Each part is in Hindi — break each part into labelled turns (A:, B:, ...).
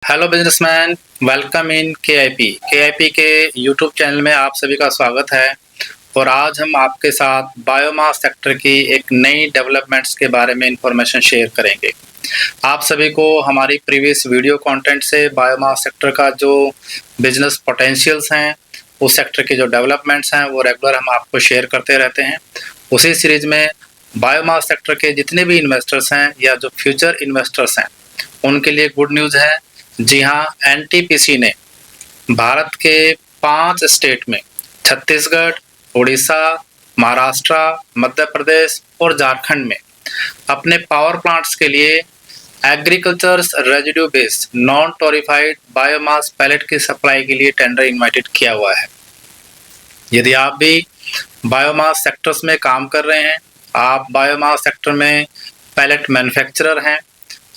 A: हेलो बिजनेसमैन, वेलकम इन के आई पी के यूट्यूब चैनल में आप सभी का स्वागत है। और आज हम आपके साथ बायोमास सेक्टर की एक नई डेवलपमेंट्स के बारे में इंफॉर्मेशन शेयर करेंगे। आप सभी को हमारी प्रीवियस वीडियो कंटेंट से बायोमास सेक्टर का जो बिजनेस पोटेंशियल्स हैं, उस सेक्टर की जो डेवलपमेंट्स हैं वो रेगुलर हम आपको शेयर करते रहते हैं। उसी सीरीज में बायोमास सेक्टर के जितने भी इन्वेस्टर्स हैं या जो फ्यूचर इन्वेस्टर्स हैं उनके लिए गुड न्यूज़ है। जी हाँ, एनटीपीसी ने भारत के 5 स्टेट में छत्तीसगढ़, उड़ीसा, महाराष्ट्र, मध्य प्रदेश और झारखंड में अपने पावर प्लांट्स के लिए agriculture residue based non torrefied biomass pellet की सप्लाई के लिए टेंडर इनवाइटेड किया हुआ है। यदि आप भी बायोमास सेक्टर्स में काम कर रहे हैं, आप बायोमास सेक्टर में पैलेट मैन्युफैक्चरर हैं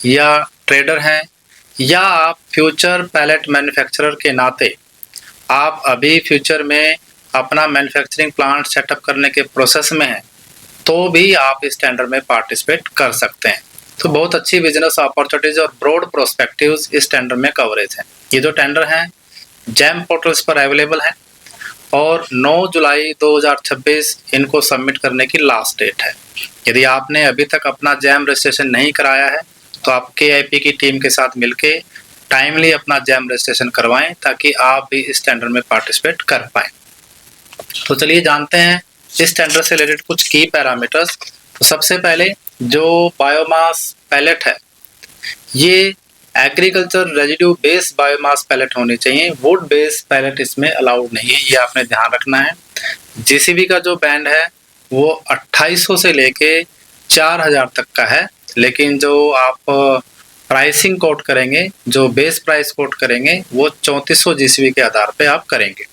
A: या ट्रेडर हैं, या आप फ्यूचर पैलेट मैन्युफैक्चरर के नाते आप अभी फ्यूचर में अपना मैन्युफैक्चरिंग प्लांट सेटअप करने के प्रोसेस में हैं, तो भी आप इस टेंडर में पार्टिसिपेट कर सकते हैं। तो बहुत अच्छी बिजनेस अपॉर्चुनिटीज और ब्रॉड प्रोस्पेक्टिव्स इस टेंडर में कवरेज है। ये जो टेंडर हैं जैम पोर्टल्स पर अवेलेबल है और 9 जुलाई 2026 इनको सबमिट करने की लास्ट डेट है। यदि आपने अभी तक अपना जैम रजिस्ट्रेशन नहीं कराया है तो आप के की टीम के साथ मिलके टाइमली अपना जैम रजिस्ट्रेशन करवाएं ताकि आप भी इस टेंडर में पार्टिसिपेट कर पाएं। तो चलिए जानते हैं इस टेंडर से रिलेटेड कुछ की पैरामीटर्स। तो सबसे पहले जो बायोमास पैलेट है ये agriculture residue based biomass pellet होनी चाहिए। वुड बेस्ड पैलेट इसमें अलाउड नहीं है, ये आपने ध्यान रखना है। जेसीबी का जो बैंड है वो 2800 से लेके 4000 तक का है, लेकिन जो आप प्राइसिंग कोट करेंगे, जो बेस प्राइस कोट करेंगे वो 3400 जीसीबी के आधार पे आप करेंगे।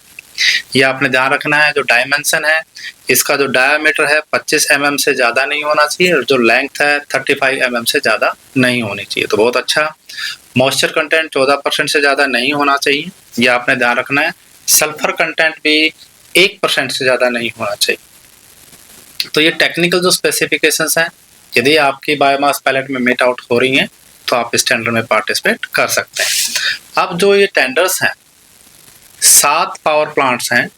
A: ये आपने ध्यान रखना है। जो डायमेंशन है इसका जो डायामीटर है 25 mm से ज़्यादा नहीं होना चाहिए और जो लेंथ है 35 mm से ज़्यादा नहीं होनी चाहिए। तो बहुत अच्छा। मॉइस्चर कंटेंट 14% से ज़्यादा नहीं होना चाहिए, ये आपने ध्यान रखना है। सल्फर कंटेंट भी 1% से ज़्यादा नहीं होना चाहिए। तो ये टेक्निकल जो स्पेसिफिकेशंस हैं, यदि आपकी बायोमास पैलेट में मीट आउट हो रही हैं तो आप इस टेंडर में पार्टिसिपेट कर सकते हैं। अब जो ये टेंडर्स हैं 7 पावर प्लांट्स हैं।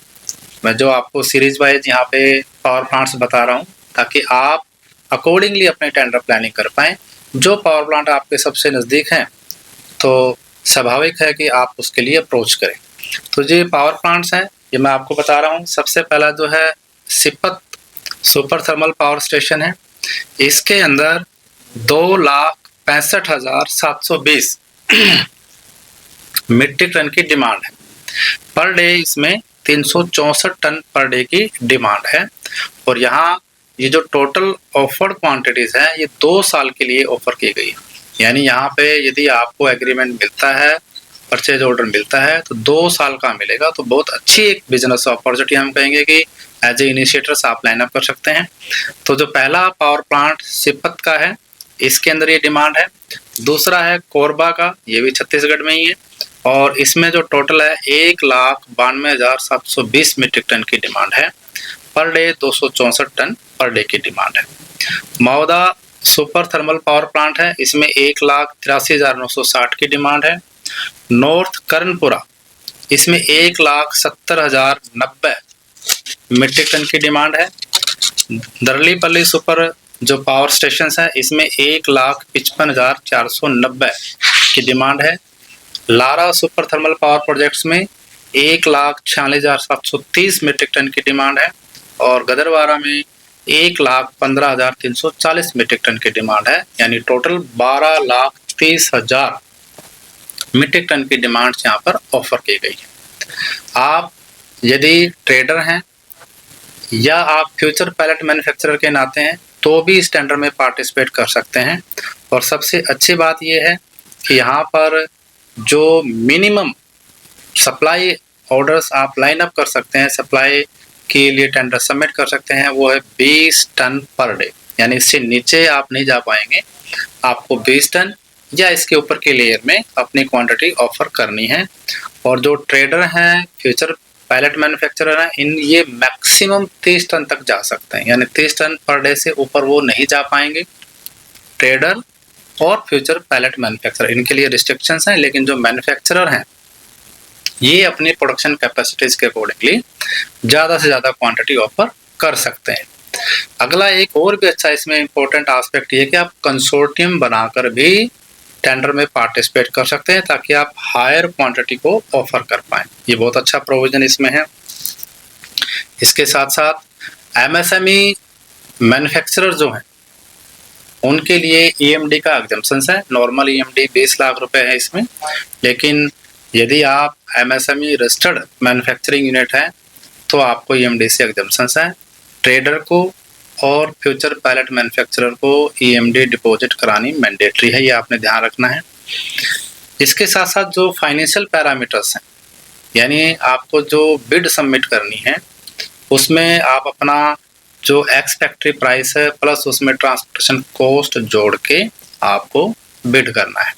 A: मैं जो आपको सीरीज वाइज यहाँ पे पावर प्लांट्स बता रहा हूँ ताकि आप अकॉर्डिंगली अपने टेंडर प्लानिंग कर पाएँ। जो पावर प्लांट आपके सबसे नज़दीक हैं तो स्वाभाविक है कि आप उसके लिए अप्रोच करें। तो जो पावर प्लांट्स हैं ये मैं आपको बता रहा हूँ। सबसे पहला जो है सिपत सुपर थर्मल पावर स्टेशन है। इसके अंदर 2,65,720 मीट्रिक टन की डिमांड है। पर डे इसमें 364 टन पर डे की डिमांड है। और यहाँ ये जो टोटल ऑफर्ड क्वांटिटीज है ये 2 साल के लिए ऑफर की गई है। यानी यहाँ पे यदि आपको एग्रीमेंट मिलता है, परचेज ऑर्डर मिलता है तो 2 साल का मिलेगा। तो बहुत अच्छी एक बिजनेस अपॉर्चुनिटी हम कहेंगे कि एज ए इनिशिएटर्स आप लाइन अप कर सकते हैं। तो जो पहला पावर प्लांट सिपत का है इसके अंदर ये डिमांड है। दूसरा है कोरबा का, ये भी छत्तीसगढ़ में ही है और इसमें जो टोटल है 1,92,720 मीट्रिक टन की डिमांड है। Per day 264 ton per day की डिमांड है। Mauda super thermal power plant है, इसमें 1,83,960 की डिमांड है। नॉर्थ कर्णपुरा इसमें 1,70,090 मीट्रिक टन की डिमांड है। दरलीपल्ली सुपर जो पावर स्टेशन है इसमें 1,55,490 की डिमांड है। Lara super thermal power projects में 1,46,730 मीट्रिक टन की डिमांड है और गदरवारा में 1,15,340 मीट्रिक टन की डिमांड है। यानी टोटल 12,30,000 मीट्रिक टन की डिमांड यहाँ पर ऑफर की गई है। आप यदि ट्रेडर हैं या आप फ्यूचर पैलेट मैन्युफैक्चरर के नाते हैं तो भी इस टेंडर में पार्टिसिपेट कर सकते हैं। और सबसे अच्छी बात यह है कि यहाँ पर जो मिनिमम सप्लाई ऑर्डर्स आप लाइन अप कर सकते हैं, सप्लाई के लिए टेंडर सबमिट कर सकते हैं, वो है 20 टन पर डे। यानी इससे नीचे आप नहीं जा पाएंगे, आपको 20 टन या इसके ऊपर के लेयर में अपनी क्वांटिटी ऑफर करनी है। और जो ट्रेडर हैं, फ्यूचर पैलेट मैन्युफैक्चरर हैं, ये मैक्सिमम 30 टन तक जा सकते हैं। यानी 30 टन पर डे से ऊपर वो नहीं जा पाएंगे। ट्रेडर और फ्यूचर पैलेट मैन्युफैक्चरर, इनके लिए रिस्ट्रिक्शंस हैं, लेकिन जो मैन्युफैक्चरर हैं ये अपनी प्रोडक्शन कैपेसिटीज के अकॉर्डिंगली ज़्यादा से ज़्यादा क्वांटिटी ऑफर कर सकते हैं। अगला एक और भी अच्छा इसमें इम्पोर्टेंट एस्पेक्ट ये कि आप कंसोर्टियम बनाकर भी टेंडर में पार्टिसिपेट कर सकते हैं ताकि आप हायर क्वांटिटी को ऑफर कर पाएं। ये बहुत अच्छा प्रोविजन इसमें है। इसके साथ साथ एमएसएमई मैन्युफैक्चरर जो हैं उनके लिए ईएमडी का एग्जम्पशंस है। नॉर्मल ईएमडी 20 लाख रुपए है इसमें, लेकिन यदि आप एमएसएमई रजिस्टर्ड मैन्युफैक्चरिंग यूनिट है तो आपको ईएमडी से एग्जम्पशंस है। ट्रेडर को और फ्यूचर पैलेट मैन्युफैक्चरर को ईएमडी डिपॉजिट करानी मैंडेटरी है, ये आपने ध्यान रखना है। इसके साथ साथ जो फाइनेंशियल पैरामीटर्स हैं, यानी आपको जो बिड सबमिट करनी है उसमें आप अपना जो एक्स फैक्ट्री प्राइस है प्लस उसमें ट्रांसपोर्टेशन कॉस्ट जोड़ के आपको बिड करना है,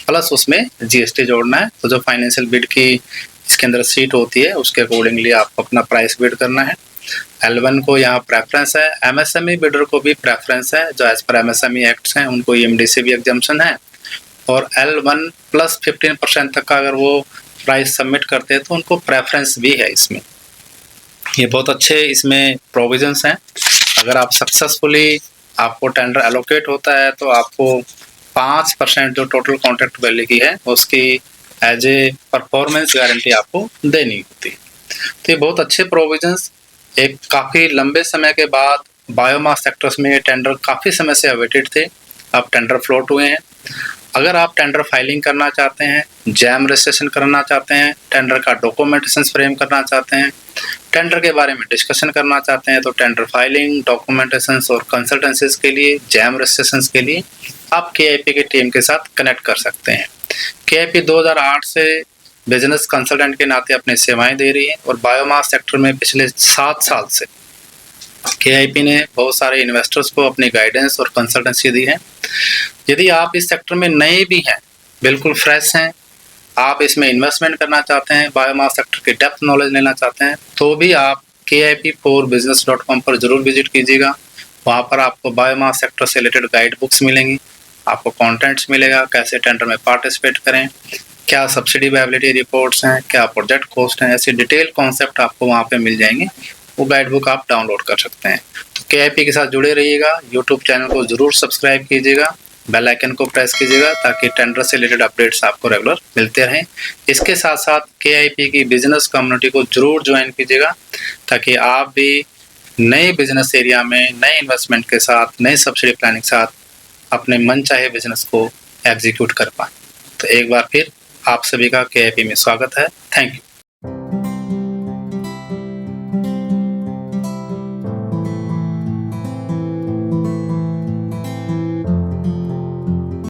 A: प्लस उसमें जीएसटी जोड़ना है। तो जो फाइनेंशियल बिड की इसके अंदर सीट होती है उसके अकॉर्डिंगली आपको अपना प्राइस बिड करना है। L1 को यहाँ प्रेफरेंस है, एमएसएमई बिडर को भी प्रेफरेंस है, जो एज पर एमएसएमई एक्ट्स हैं उनको ईएमडी से भी एग्जम्पशन है। और L1 प्लस 15% तक का अगर वो प्राइस सबमिट करते हैं तो उनको प्रेफरेंस भी है इसमें। ये बहुत अच्छे इसमें प्रोविजंस हैं। अगर आप सक्सेसफुली आपको टेंडर एलोकेट होता है तो आपको 5% जो टोटल कॉन्ट्रैक्ट वैल्यू की है उसकी एज ए परफॉर्मेंस गारंटी आपको देनी होती है। तो ये बहुत अच्छे प्रोविजंस, एक काफ़ी लंबे समय के बाद बायोमास सेक्टर्स में ये टेंडर काफ़ी समय से अवेटेड थे, अब टेंडर फ्लोट हुए हैं। अगर आप टेंडर फाइलिंग करना चाहते हैं, जैम रजिस्ट्रेशन करना चाहते हैं, टेंडर का डॉक्यूमेंटेशन फ्रेम करना चाहते हैं, टेंडर के बारे में डिस्कशन करना चाहते हैं, तो टेंडर फाइलिंग, डॉक्यूमेंटेशन और कंसल्टेंसीज के लिए, जैम रजिस्ट्रेशन के लिए आप केआईपी की टीम के साथ कनेक्ट कर सकते हैं। केआईपी 2008 से बिजनेस कंसल्टेंट के नाते अपनी सेवाएं दे रही है और बायोमास सेक्टर में पिछले 7 साल से केआईपी ने बहुत सारे इन्वेस्टर्स को अपनी गाइडेंस और कंसल्टेंसी दी है। यदि आप इस सेक्टर में नए भी हैं, बिल्कुल फ्रेश हैं, आप इसमें इन्वेस्टमेंट करना चाहते हैं, बायोमास सेक्टर की डेप्थ नॉलेज लेना चाहते हैं, तो भी आप KIP4business.com पर जरूर विजिट कीजिएगा। वहाँ पर आपको बायोमास सेक्टर से रिलेटेड गाइड बुक्स मिलेंगी, आपको कॉन्टेंट्स मिलेगा, कैसे टेंडर में पार्टिसिपेट करें, क्या सब्सिडी वायबिलिटी रिपोर्ट्स हैं, क्या प्रोजेक्ट कॉस्ट हैं, ऐसे डिटेल कॉन्सेप्ट आपको वहाँ पे मिल जाएंगे। वो गाइड बुक आप डाउनलोड कर सकते हैं। तो KIP के साथ जुड़े रहिएगा, यूट्यूब चैनल को जरूर सब्सक्राइब कीजिएगा, बेल आइकन को प्रेस कीजिएगा ताकि टेंडर से रिलेटेड अपडेट्स आपको रेगुलर मिलते रहें। इसके साथ साथ KIP की बिजनेस कम्युनिटी को जरूर ज्वाइन कीजिएगा ताकि आप भी नए बिजनेस एरिया में नए इन्वेस्टमेंट के साथ, नए सब्सिडी प्लानिंग के साथ अपने मन चाहे बिजनेस को एग्जीक्यूट कर पाएं। तो एक बार फिर आप सभी का KIP में स्वागत है। Thank you.